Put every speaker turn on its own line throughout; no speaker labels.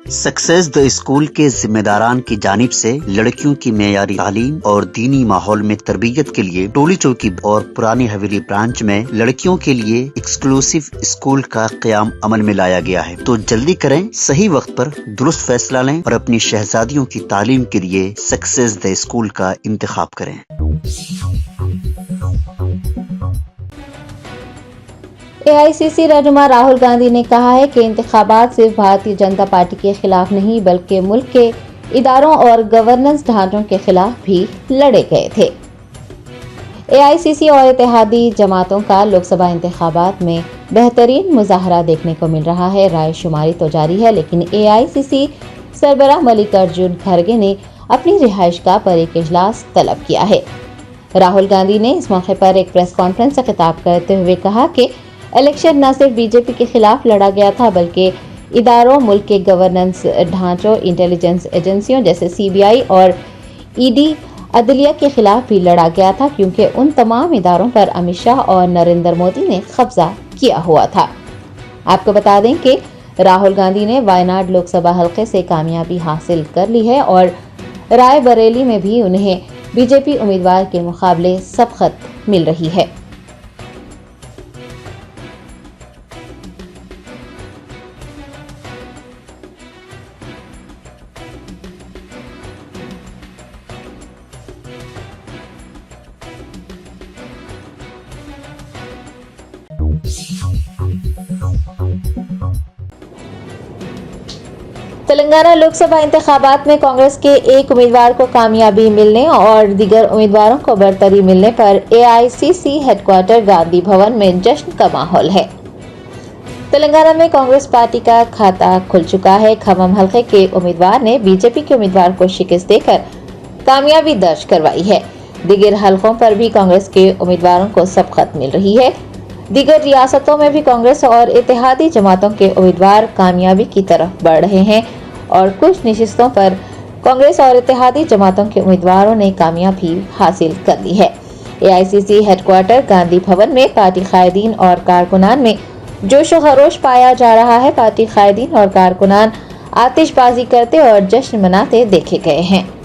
Success the school के जिम्मेदारान की जानिब से लड़कियों की मेयारी तालीम और दीनी माहौल में तरबियत के लिए टोली चौकी और पुरानी हवेली ब्रांच में लड़कियों के लिए एक्सक्लूसिव स्कूल का क़याम अमल में लाया गया है। तो जल्दी करें, सही वक्त पर दुरुस्त फैसला लें और अपनी शहजादियों की तालीम के लिए सक्सेस द स्कूल का इंतखाब करें।
एआईसीसी रहनुमा राहुल गांधी ने कहा है कि इंतखाबात सिर्फ भारतीय जनता पार्टी के खिलाफ नहीं बल्कि मुल्क के इदारों और गवर्नेंस ढांचों के खिलाफ भी लड़े गए थे। एआईसीसी और इत्तेहादी जमातों का लोकसभा इंतखाबात में बेहतरीन मुजाहरा देखने को मिल रहा है। राय शुमारी तो जारी है, लेकिन एआईसीसी सरबराह मल्लिकार्जुन खड़गे ने अपनी रिहाइशगाह पर एक इजलास तलब किया है। राहुल गांधी ने इस मौके पर एक प्रेस कॉन्फ्रेंस से खिताब करते हुए कहा कि इलेक्शन न सिर्फ बीजेपी के खिलाफ लड़ा गया था बल्कि इदारों, मुल्क के गवर्नेंस ढांचों, इंटेलिजेंस एजेंसियों जैसे सीबीआई और ईडी, अदलिया के खिलाफ भी लड़ा गया था, क्योंकि उन तमाम इदारों पर अमित शाह और नरेंद्र मोदी ने कब्जा किया हुआ था। आपको बता दें कि राहुल गांधी ने वायनाड लोकसभा हलके से कामयाबी हासिल कर ली है और रायबरेली में भी उन्हें बीजेपी उम्मीदवार के मुकाबले सबकत मिल रही है। तेलंगाना लोकसभा इंतखाबात में कांग्रेस के एक उम्मीदवार को कामयाबी मिलने और दीगर उम्मीदवारों को बरतरी मिलने पर एआईसीसी हेडक्वार्टर गांधी भवन में जश्न का माहौल है। तेलंगाना में कांग्रेस पार्टी का खाता खुल चुका है। खम्मम हलके के उम्मीदवार ने बीजेपी के उम्मीदवार को शिकस्त देकर कामयाबी दर्ज करवाई है। दीगर हलकों पर भी कांग्रेस के उम्मीदवारों को सबकत मिल रही है। दीगर रियासतों में भी कांग्रेस और इत्तेहादी जमातों के उम्मीदवार कामयाबी की तरफ बढ़ रहे हैं और कुछ नशिस्तों पर कांग्रेस और इत्तेहादी जमातों के उम्मीदवारों ने कामयाबी हासिल कर ली है। एआईसीसी हेडक्वार्टर गांधी भवन में पार्टी कायदीन और कारकुनान में जोश व खरोश पाया जा रहा है। पार्टी कायदीन और कारकुनान आतिशबाजी करते और जश्न मनाते देखे गए हैं।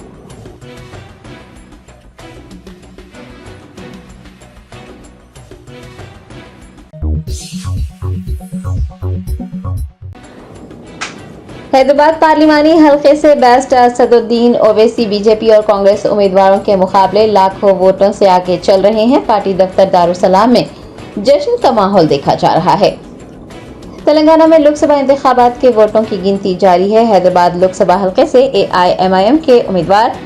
हैदराबाद पार्लिमानी हलके से बेस्ट असदुद्दीन ओवैसी बीजेपी और कांग्रेस उम्मीदवारों के मुकाबले लाखों वोटों से आगे चल रहे हैं। पार्टी दफ्तर दारुसलाम में जश्न का माहौल देखा जा रहा है। तेलंगाना में लोकसभा इंतखाबात के वोटों की गिनती जारी है। हैदराबाद लोकसभा हलके से एआईएमआईएम के उम्मीदवार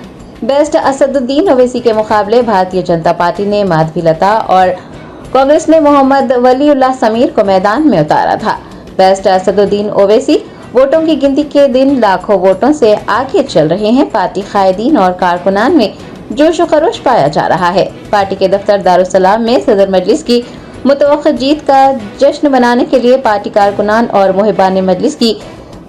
बेस्ट असदुद्दीन ओवैसी के मुकाबले भारतीय जनता पार्टी ने माधवी लता और कांग्रेस ने मोहम्मद वलीउल्लाह समीर को मैदान में उतारा था। बेस्ट असदुद्दीन ओवैसी वोटों की गिनती के दिन लाखों वोटों से आगे चल रहे हैं। पार्टी कायदीन और कारकुनान में जोश व खरोश पाया जा रहा है। पार्टी के दफ्तर दारुसलाम में सदर मजलिस की मुतवक्किल जीत का जश्न मनाने के लिए पार्टी कारकुनान और मुहिबान मजलिस की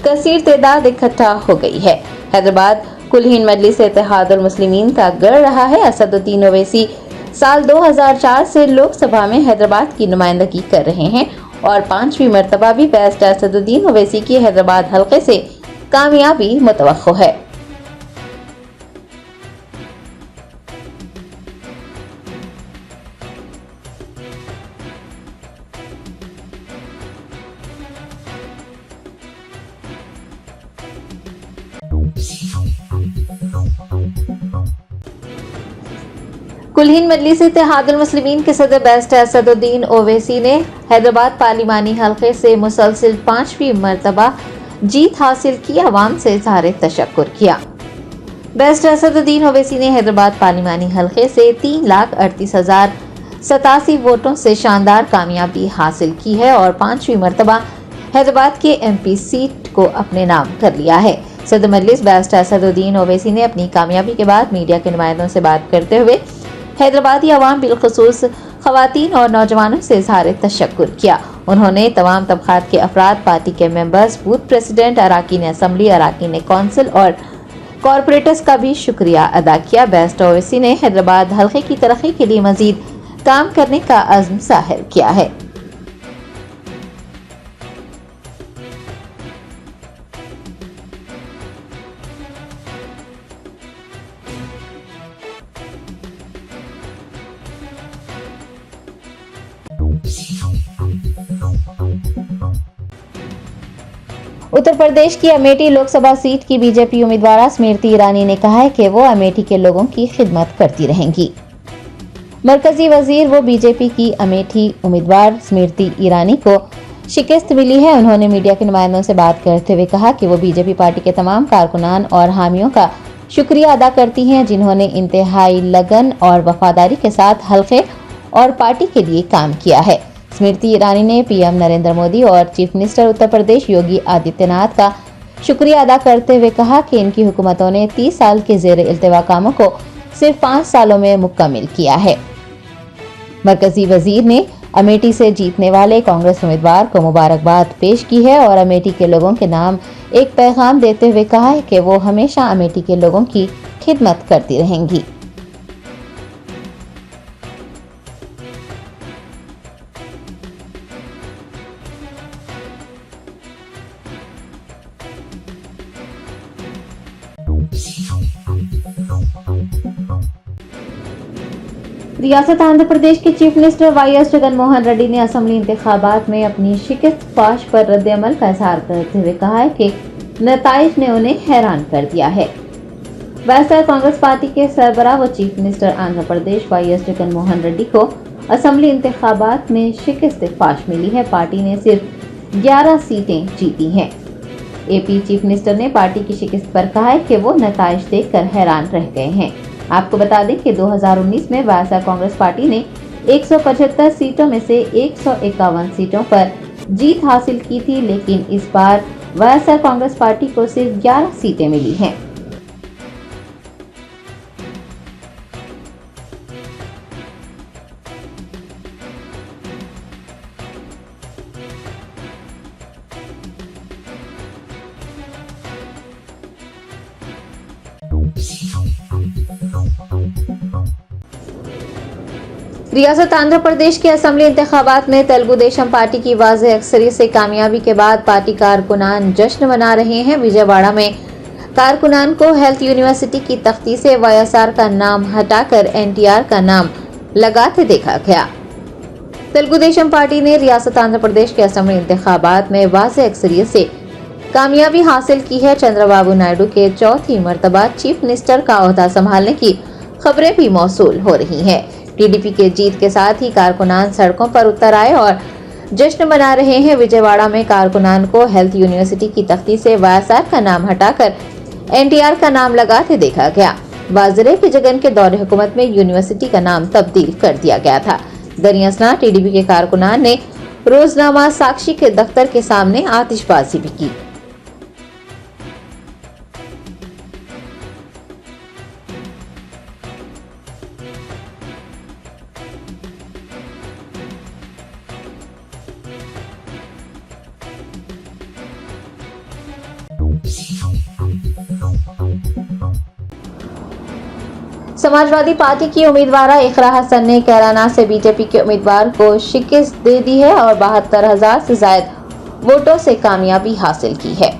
कसीर तादाद इकट्ठा हो गई है। हैदराबाद कुलहीन मजलिस इत्तेहादुल मुस्लिमीन का गढ़ रहा है। असदुद्दीन ओवैसी साल 2004 से लोकसभा में हैदराबाद की नुमाइंदगी कर रहे हैं और 5वीं मर्तबा भी बेस्ट असदुद्दीन ओवैसी की हैदराबाद हलके से कामयाबी मुतवक्को है। कुलहीन मजलिस इत्तेहादुल मुस्लिमीन के सदर बेस्ट असदुद्दीन ओवैसी ने हैदराबाद पार्लिमानी हलके से मुसलसिल 5वीं मर्तबा जीत हासिल की। अवाम से इज़हार तशक्कुर किया। बेस्ट असदुद्दीन ओवैसी ने हैदराबाद पार्लिमानी हलके से 3,38,087 वोटों से शानदार कामयाबी हासिल की है और 5वीं मर्तबा हैदराबाद के एमपी सीट को अपने नाम कर लिया है। सदर मजलिस बेस्ट असदुद्दीन ओवैसी ने अपनी कामयाबी के बाद मीडिया के नुमाइंदों से बात करते हुए हैदराबादी अवाम बिलखुसूस खवातीन और नौजवानों से इज़हार तशक्कुर किया। उन्होंने तमाम तबकात के अफराद, पार्टी के मेंबर्स, बूथ प्रेसिडेंट, अराकीन असेंबली, अराकीन कौंसिल और कॉरपोरेटर्स का भी शुक्रिया अदा किया। बेस्ट ओवैसी ने हैदराबाद हलके की तरक्की के लिए मजीद काम करने का अज़्म जाहिर किया है। उत्तर प्रदेश की अमेठी लोकसभा सीट की बीजेपी उम्मीदवार स्मृति ईरानी ने कहा है कि वो अमेठी के लोगों की खिदमत करती रहेंगी। मरकजी वजीर वो बीजेपी की अमेठी उम्मीदवार स्मृति ईरानी को शिकस्त मिली है। उन्होंने मीडिया के नुमाइंदों से बात करते हुए कहा कि वो बीजेपी पार्टी के तमाम कारकुनान और हामियों का शुक्रिया अदा करती हैं, जिन्होंने इंतहाई लगन और वफादारी के साथ हल्के और पार्टी के लिए काम किया है। स्मृति ईरानी ने पीएम नरेंद्र मोदी और चीफ मिनिस्टर उत्तर प्रदेश योगी आदित्यनाथ का शुक्रिया अदा करते हुए कहा कि इनकी हुकूमतों ने 30 साल के ज़ेर इल्तिवा कामों को सिर्फ 5 सालों में मुकम्मल किया है। मरकजी वजीर ने अमेठी से जीतने वाले कांग्रेस उम्मीदवार को मुबारकबाद पेश की है और अमेठी के लोगों के नाम एक पैगाम देते हुए कहा है कि वो हमेशा अमेठी के लोगों की खिदमत करती रहेंगी। रियासत आंध्र प्रदेश के chief minister YS Jaganmohan Reddy ने असेंबली इंतखाबात में अपनी शिकस्त फाश पर रद्द-ए-अमल का इजहार करते हुए कहा है कि नताइज ने उन्हें हैरान कर दिया है। वैसे कांग्रेस पार्टी के सरबराह व chief minister Andhra Pradesh YS Jaganmohan Reddy को असेंबली इंतखाबात में शिकस्त फाश मिली है। पार्टी ने सिर्फ 11 सीटें जीती हैं। एपी चीफ मिनिस्टर ने पार्टी की शिकस्त पर कहा है कि वो नताइज देखकर हैरान रह गए हैं। आपको बता दें कि 2019 में वायएसआर कांग्रेस पार्टी ने 175 सीटों में से 151 सीटों पर जीत हासिल की थी, लेकिन इस बार वायएसआर कांग्रेस पार्टी को सिर्फ 11 सीटें मिली हैं। रियासत आंध्र प्रदेश के असेंबली इंतखाबात में तेलुगु देशम पार्टी की वाज़ेह अक्सरियत से कामयाबी के बाद पार्टी कारकुनान जश्न मना रहे हैं। विजयवाड़ा में कारकुनान को हेल्थ यूनिवर्सिटी की तख्ती से वाईएसआर का नाम हटाकर एनटीआर का नाम लगाते देखा गया। तेलुगु देशम पार्टी ने रियासत आंध्र प्रदेश के असेंबली इंतखाबात में वाज़ेह अक्सरियत से कामयाबी हासिल की है। चंद्रबाबू नायडू के चौथी मर्तबा चीफ मिनिस्टर का ओहदा संभालने की खबरें भी मौसूल हो रही हैं। टीडीपी के जीत के साथ ही कारकुनान सड़कों पर उतर आए और जश्न मना रहे हैं। विजयवाड़ा में कारकुनान को हेल्थ यूनिवर्सिटी की तख्ती से वाईएसआर का नाम हटाकर एनटीआर का नाम लगाते देखा गया। वाजरे की जगन के दौरे हुकूमत में यूनिवर्सिटी का नाम तब्दील कर दिया गया था। दरियासना टीडीपी के कारकुनान ने रोजनामा साक्षी के दफ्तर के सामने आतिशबाजी भी की। समाजवादी पार्टी की उम्मीदवार इकरा हसन ने कैराना से बीजेपी के उम्मीदवार को शिकस्त दे दी है और 72,000 से ज्यादा वोटों से कामयाबी हासिल की है।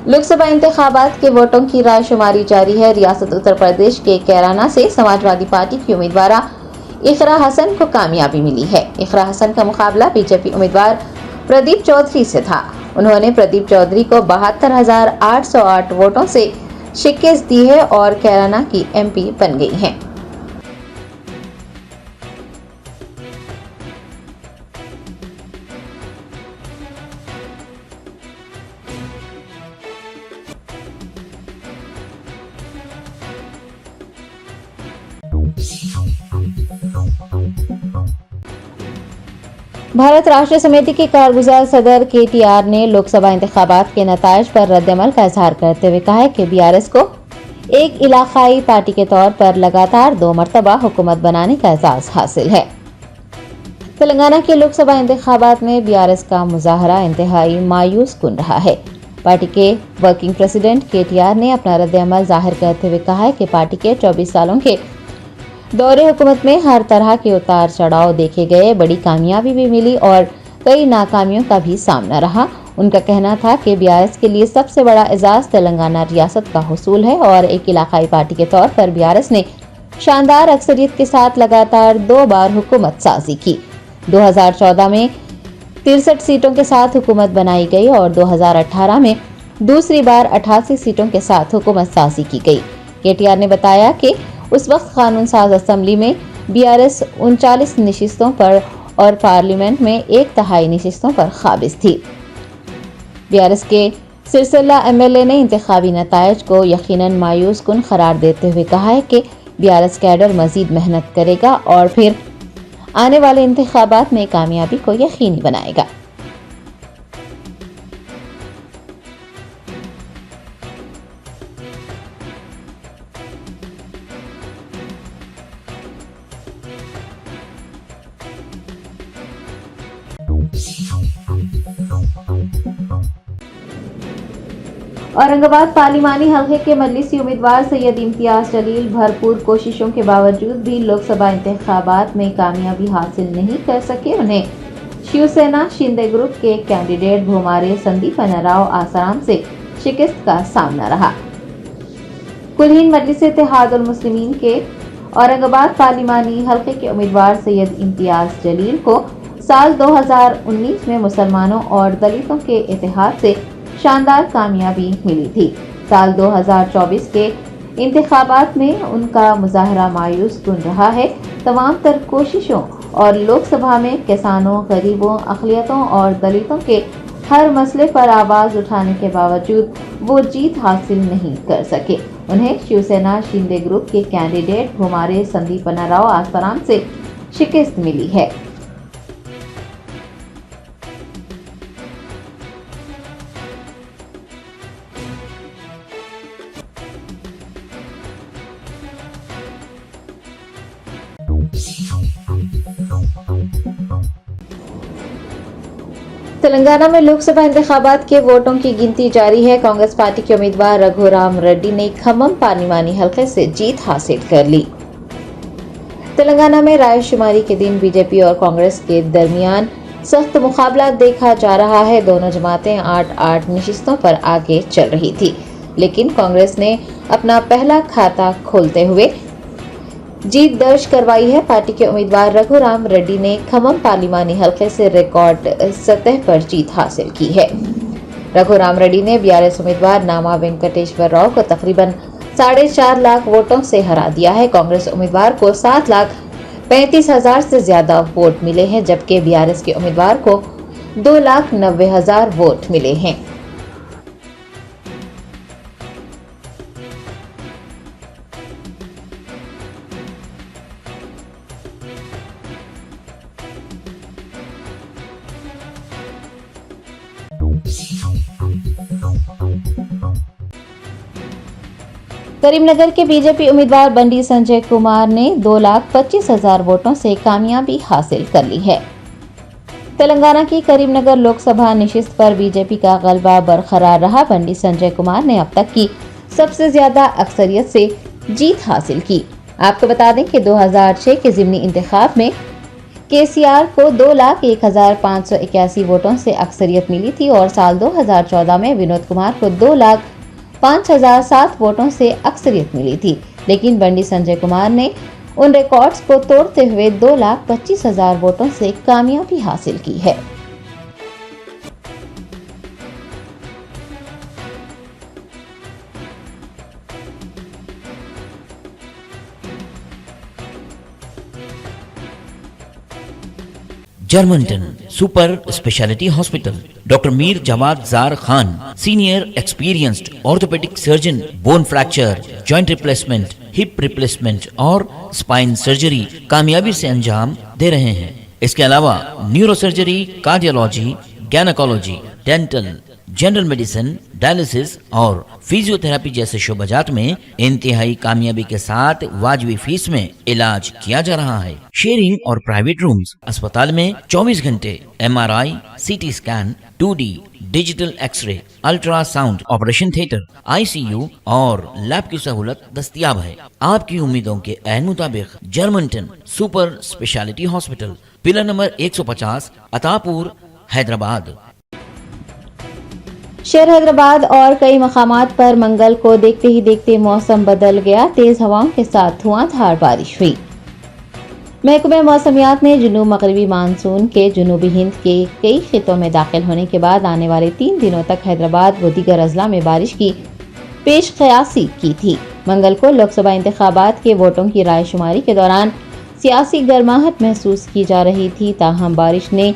लोकसभा इंतखाबात के वोटों की राय शुमारी जारी है। रियासत उत्तर प्रदेश के कैराना से समाजवादी पार्टी की उम्मीदवार इकरा हसन को कामयाबी मिली है। इकरा हसन का मुकाबला बीजेपी उम्मीदवार प्रदीप चौधरी से था। उन्होंने प्रदीप चौधरी को 72,808 वोटों से शिकस्त दी है और कैराना की एमपी बन गई हैं। भारत राष्ट्र समिति के कारगुजार सदर केटीआर ने लोकसभा इंतखाबात के नताइज पर रद्द-ए-अमल का इजहार करते हुए कहा है कि बीआरएस को एक इलाकाई पार्टी के तौर पर लगातार 2 मरतबा हुकूमत बनाने का एजाज हासिल है। तेलंगाना के लोकसभा इंतखाबात में बीआरएस का मुजाहरा इंतहाई मायूस कुन रहा है। पार्टी के वर्किंग प्रेसिडेंट केटीआर ने अपना रद्द-ए-अमल जाहिर करते हुए कहा है कि पार्टी के 24 सालों के दौरे हुकूमत में हर तरह के उतार चढ़ाव देखे गए, बड़ी कामयाबी भी मिली और कई नाकामियों का भी सामना रहा। उनका कहना था कि बीआरएस के लिए सबसे बड़ा एजाज तेलंगाना रियासत का हुसूल है और एक इलाकाई पार्टी के तौर पर बीआरएस ने शानदार अक्सरियत के साथ लगातार 2 बार हुकूमत साजी की। 2014 में 63 सीटों के साथ हुकूमत बनाई गई और 2018 में दूसरी बार 88 सीटों के साथ हुकूमत साजी की गई। केटीआर ने बताया कि उस वक्त कानून साज असेंबली में बीआरएस 39 नशिस्तों पर और पार्लियामेंट में 1/3 नशिस्तों पर काबिज थी। बीआरएस के सिरसिल्ला एमएलए ने इंतखाबी नतायज को यकीनन मायूस कुन करार देते हुए कहा है कि बीआरएस कैडर मजीद मेहनत करेगा और फिर आने वाले इंतखाबात में कामयाबी को यकीनी बनाएगा। औरंगाबाद पार्लिमानी हल्के के मजलिसी उम्मीदवार सैयद इम्तियाज जलील भरपूर कोशिशों के बावजूद भी लोकसभा इंतखाबात में कामयाबी हासिल नहीं कर सके। उन्हें शिवसेना शिंदे ग्रुप के कैंडिडेट भूमारे संदीपनराव आसाराम से शिकस्त का सामना रहा। कुलहीन मजलिस इत्तेहादुल मुस्लिमीन के औरंगाबाद पार्लिमानी हल्के के उम्मीदवार सैयद इम्तियाज जलील को साल 2019 में मुसलमानों और दलितों के इत्तेहाद से शानदार कामयाबी मिली थी। साल 2024 के इंतखाबात में उनका मुजाहरा मायूस कुन रहा है। तमाम तर कोशिशों और लोकसभा में किसानों, गरीबों, अक़लियतों और दलितों के हर मसले पर आवाज उठाने के बावजूद वो जीत हासिल नहीं कर सके। उन्हें शिवसेना शिंदे ग्रुप के कैंडिडेट भूमारे संदीपनराव आसाराम से शिकस्त मिली है। तेलंगाना में लोकसभा इंतखाबात के वोटों की गिनती जारी है। कांग्रेस पार्टी के उम्मीदवार रघुराम रेड्डी ने खम्मम पार्लिमानी हल्के से जीत हासिल कर ली। तेलंगाना में रायशुमारी के दिन बीजेपी और कांग्रेस के दरमियान सख्त मुकाबला देखा जा रहा है। दोनों जमातें 8-8 नशिस्तों पर आगे चल रही थी, लेकिन कांग्रेस ने अपना पहला खाता खोलते हुए जीत दर्ज करवाई है। पार्टी के उम्मीदवार रघुराम रेड्डी ने खम्मम पार्लिमानी हल्के से रिकॉर्ड सतह पर जीत हासिल की है। रघुराम रेड्डी ने बीआरएस उम्मीदवार नामा वेंकटेश्वर राव को तकरीबन 4.5 लाख वोटों से हरा दिया है। कांग्रेस उम्मीदवार को 7,35,000 से ज्यादा वोट मिले हैं, जबकि बीआरएस के उम्मीदवार को 2,90,000 वोट मिले हैं। करीमनगर के बीजेपी उम्मीदवार बंडी संजय कुमार ने 2,25,000 वोटों से कामयाबी हासिल कर ली है। तेलंगाना की करीमनगर लोकसभा नशिस्त पर बीजेपी का गलबा बरकरार रहा। बंडी संजय कुमार ने अब तक की सबसे ज्यादा अक्सरियत से जीत हासिल की। आपको बता दें कि 2006 के ज़िमनी इंतखाब में केसीआर को 2,01,581 वोटों से अक्सरियत मिली थी और साल 2014 में विनोद कुमार को 2,05,007 वोटों से अक्सरियत मिली थी, लेकिन बंडी संजय कुमार ने उन रिकॉर्ड्स को तोड़ते हुए 2,25,000 वोटों से कामयाबी हासिल की है।
Germanten super speciality hospital, doctor Mir Jawad Zar Khan, senior experienced orthopedic surgeon, bone fracture, joint replacement, hip replacement और स्पाइन सर्जरी कामयाबी से अंजाम दे रहे हैं। इसके अलावा neuro surgery, cardiology, gynaecology, dental, general medicine, dialysis और फिजियोथेरेपी जैसे शोबाजात में इंतहाई कामयाबी के साथ वाजबी फीस में इलाज किया जा रहा है। शेयरिंग और प्राइवेट रूम्स, अस्पताल में 24 घंटे MRI, CT scan, 2D digital x ray, ultrasound, operation theatre, ICU और लैब की सहूलत दस्तयाब है। आपकी उम्मीदों के ऐन मुताबिक Germanten super speciality hospital, pillar number 150, Attapur, Hyderabad.
शहर हैदराबाद और कई मकामात पर मंगल को देखते ही देखते मौसम बदल गया। तेज हवाओं के साथ धुआंधार बारिश हुई। महकमे मौसमियात ने जुनूब मगरबी मानसून के जुनूबी हिंद के कई खितों में दाखिल होने के बाद आने वाले 3 दिनों तक हैदराबाद व दीगर अजला में बारिश की पेश क़यासी की थी। मंगल को लोकसभा इंतखाबात के वोटों की रायशुमारी के दौरान सियासी गर्माहट महसूस की जा रही थी, ताहम बारिश ने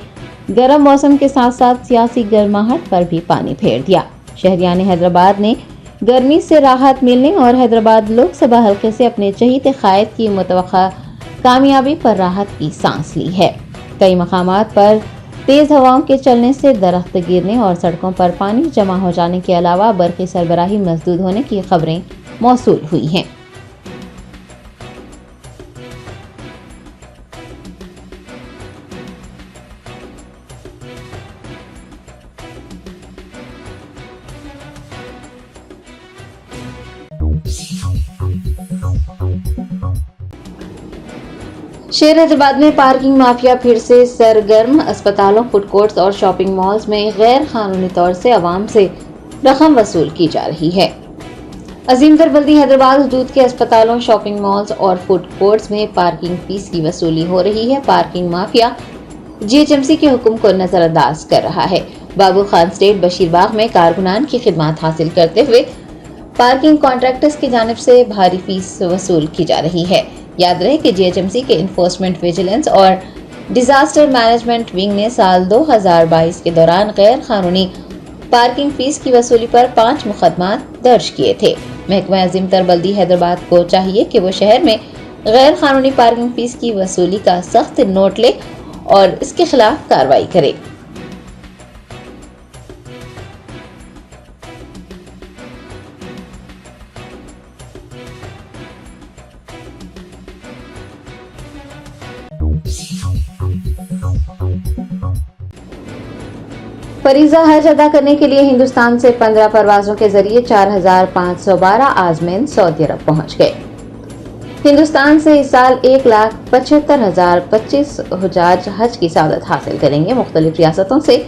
गर्म मौसम के साथ साथ सियासी गर्माहट पर भी पानी फेर दिया। शहरियान हैदराबाद ने गर्मी से राहत मिलने और हैदराबाद लोकसभा हल्के से अपने चहीते कायद की मुतवक्का कामयाबी पर राहत की सांस ली है। कई मकामात पर तेज हवाओं के चलने से दरख्त गिरने और सड़कों पर पानी जमा हो जाने के अलावा बरक़ी सरबराही मसदूद होने की खबरें मौसूल हुई हैं। शेर हैदराबाद में पार्किंग माफिया फिर से सरगर्म। अस्पतालों, फूड कोर्ट्स और शॉपिंग मॉल्स में गैर कानूनी तौर से आवाम से रकम वसूल की जा रही है। अजीमतर बल्दी हैदराबाद हदूद के अस्पतालों, शॉपिंग मॉल्स और फूड कोर्ट्स में पार्किंग फीस की वसूली हो रही है। पार्किंग माफिया GHMC के हुक्म को नजरअंदाज कर रहा है। बाबू खान स्टेट बशीरबाग में कारकुनान की खिदमत हासिल करते हुए पार्किंग कॉन्ट्रैक्टर्स की जानिब से भारी फीस वसूल की जा रही है। याद रहे कि GHMC के इन्फोर्समेंट विजिलेंस और डिजास्टर मैनेजमेंट विंग ने साल 2022 के दौरान गैर कानूनी पार्किंग फीस की वसूली पर 5 मुकदमात दर्ज किए थे। महकमा अजीमतर बल्दी हैदराबाद को चाहिए कि वो शहर में गैर कानूनी पार्किंग फीस की वसूली का सख्त नोट ले और इसके खिलाफ कार्रवाई करे। फरीजा हज अदा करने के लिए हिंदुस्तान से 15 परवाजों के जरिए 4,512 आजमीन सऊदी अरब पहुंच गए। हिंदुस्तान से इस साल 1,75,025 हुजाज हज की सआदत हासिल करेंगे। मुख्तलिफ रियासतों से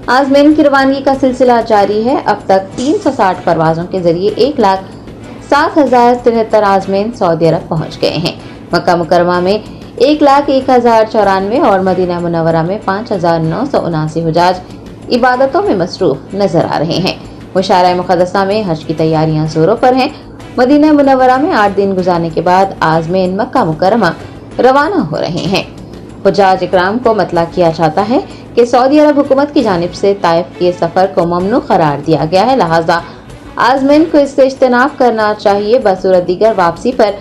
आजमीन की रवानगी का सिलसिला जारी है। अब तक 360 परवाजों के जरिए 1,07,073 आजमीन सऊदी अरब पहुंच गए हैं। मक्का मुकरमा में 1,01,094 और मदीना मुनव्वरा में 5,979 हुजाज इबादतों में मसरूफ नजर आ रहे हैं। मुशारा मुक़द्दसा में हज की तैयारियां जोरों पर हैं। मदीना मुनव्वरा में 8 दिन गुजारने के बाद आज़मीन मक्का मुकरमा रवाना हो रहे हैं। हुजाज इकराम को मतला किया जाता है कि सऊदी अरब हुकूमत की जानिब से ताइफ के सफर को ममनू करार दिया गया है, लिहाजा आज़मीन को इससे इज्तनाब करना चाहिए। बसूरत दीगर वापसी पर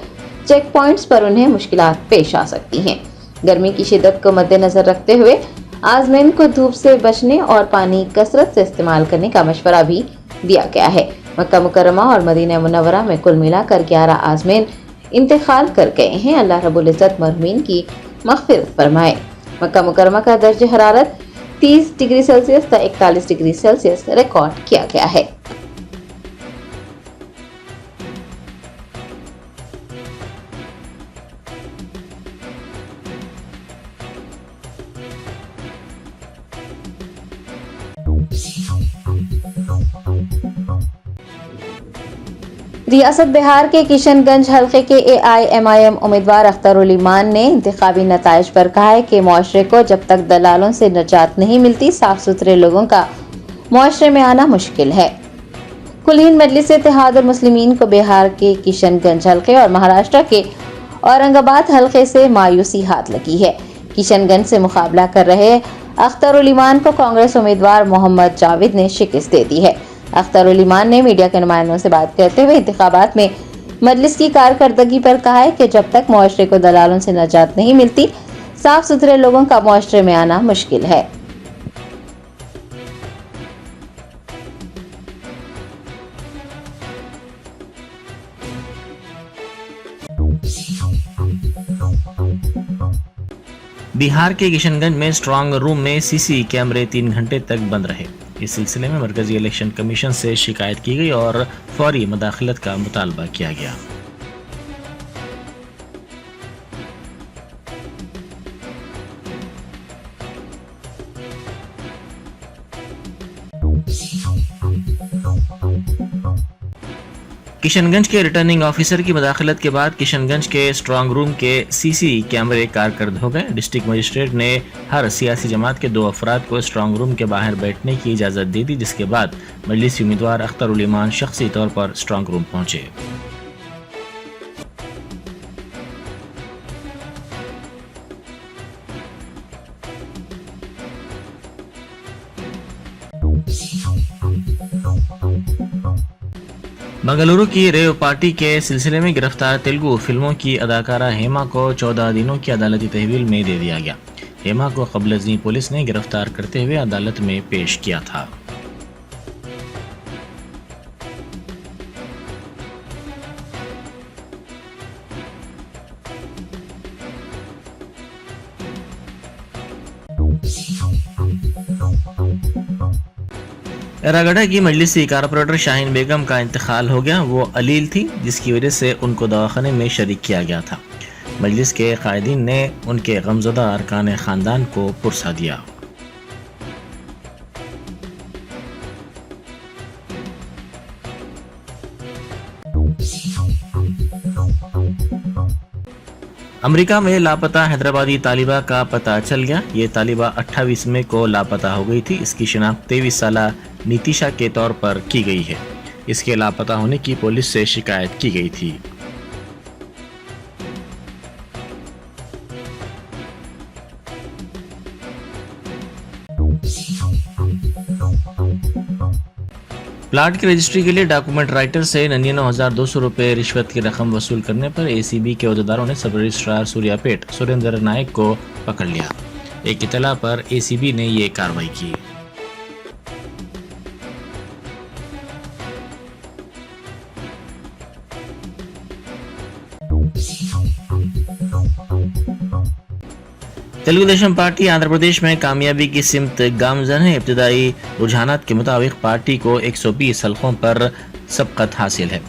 चेक पॉइंट्स पर उन्हें मुश्किलात पेश आ सकती हैं। गर्मी की शिद्दत को मद्देनजर रखते हुए आज़मीन को धूप से बचने और पानी कसरत से इस्तेमाल करने का मशवरा भी दिया गया है। मक्का मुकरमा और मदीना मुनव्वरा में कुल मिलाकर 11 आज़मीन इंतकाल कर गए हैं। अल्लाह रब्बुल इज़्ज़त मरहूमीन की मग़फ़िरत फरमाए। मक्का मुकरमा का दर्जे हरारत 30 डिग्री सेल्सियस तक 41 डिग्री सेल्सियस रिकॉर्ड किया गया है। रियासत बिहार के किशनगंज हल्के के AIMIM उम्मीदवार अख्तर उल ईमान ने इंतखाबी नताइज पर कहा है कि मुआशरे को जब तक दलालों से निजात नहीं मिलती, साफ सुथरे लोगों का मुआशरे में आना मुश्किल है। कुल हिंद मजलिस इत्तेहादुल मुस्लिमीन को बिहार के किशनगंज हल्के और महाराष्ट्र के औरंगाबाद हल्के से मायूसी हाथ लगी है। किशनगंज से मुकाबला कर रहे अख्तर उल ईमान को कांग्रेस उम्मीदवार मोहम्मद जावेद ने शिकस्त दे दी है। अख्तर उल ईमान ने मीडिया के नुमाइंदों से बात करते हुए इंतखाबात में मजलिस की कारकर्दगी पर कहा है कि जब तक मुआशरे को दलालों से निजात नहीं मिलती, साफ सुथरे लोगों का मुआशरे में आना मुश्किल है।
बिहार के किशनगंज में स्ट्रांग रूम में CC कैमरे 3 घंटे तक बंद रहे। इस सिलसिले में मरकजी इलेक्शन कमीशन से शिकायत की गई और फौरी मुदाखलत का मुतालबा किया गया। किशनगंज के रिटर्निंग ऑफिसर की मदाखलत के बाद किशनगंज के स्ट्रांग रूम के सीसी कैमरे कारकर्द हो गए। डिस्ट्रिक्ट मजिस्ट्रेट ने हर सियासी जमात के 2 अफराद को स्ट्रांग रूम के बाहर बैठने की इजाज़त दे दी, जिसके बाद मजलिसी उम्मीदवार अख्तर उल ईमान शख्सी तौर पर स्ट्रांग रूम पहुंचे। बेंगलुरु की रेव पार्टी के सिलसिले में गिरफ्तार तेलुगु फिल्मों की अदाकारा हेमा को 14 दिनों की अदालती तहवील में दे दिया गया। हेमा को कबल अज़ीं पुलिस ने गिरफ्तार करते हुए अदालत में पेश किया था। एरागढ़ा की मजलिसी कारपोरेटर शाहीन बेगम का इंतकाल हो गया। वो अलील थी, जिसकी वजह से उनको दवाखाने में शरीक किया गया था। मजलिस के कायदीन ने उनके गमज़दा अरकान ख़ानदान को पुरसा दिया। अमेरिका में लापता हैदराबादी तालिबा का पता चल गया। ये तालिबा 28 मई को लापता हो गई थी। इसकी शिनाख्त 23 साला नीतिशा के तौर पर की गई है। इसके लापता होने की पुलिस से शिकायत की गई थी। प्लाट की रजिस्ट्री के लिए डॉक्यूमेंट राइटर से 99,200 रुपये रिश्वत की रकम वसूल करने पर एसीबी के अहदेदारों ने सब रजिस्ट्रार सूर्यापेट सुरेंद्र नायक को पकड़ लिया। एक इत्तला पर एसीबी ने ये कार्रवाई की। तेलुगु देशम पार्टी आंध्र प्रदेश में कामयाबी की सिमत गामजन है। इब्तदाई रुझानात के मुताबिक पार्टी को 120 हल्कों पर सबकत हासिल है।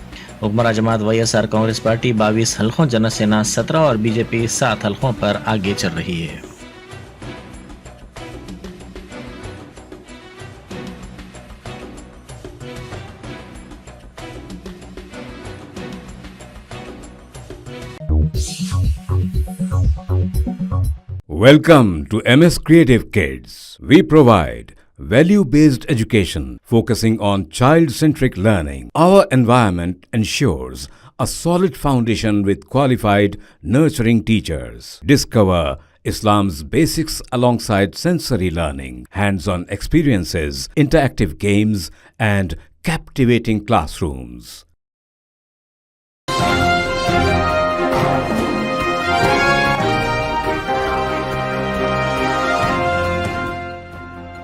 हुक्मरान जमात वाईएसआर कांग्रेस पार्टी 22 हल्कों, जनसेना 17 और बीजेपी 7 हल्कों पर आगे चल रही है।
Welcome to MS Creative Kids. We provide value-based education focusing on child-centric learning. Our environment ensures a solid foundation with qualified, nurturing teachers. Discover Islam's basics alongside sensory learning, hands-on experiences, interactive games, and captivating classrooms.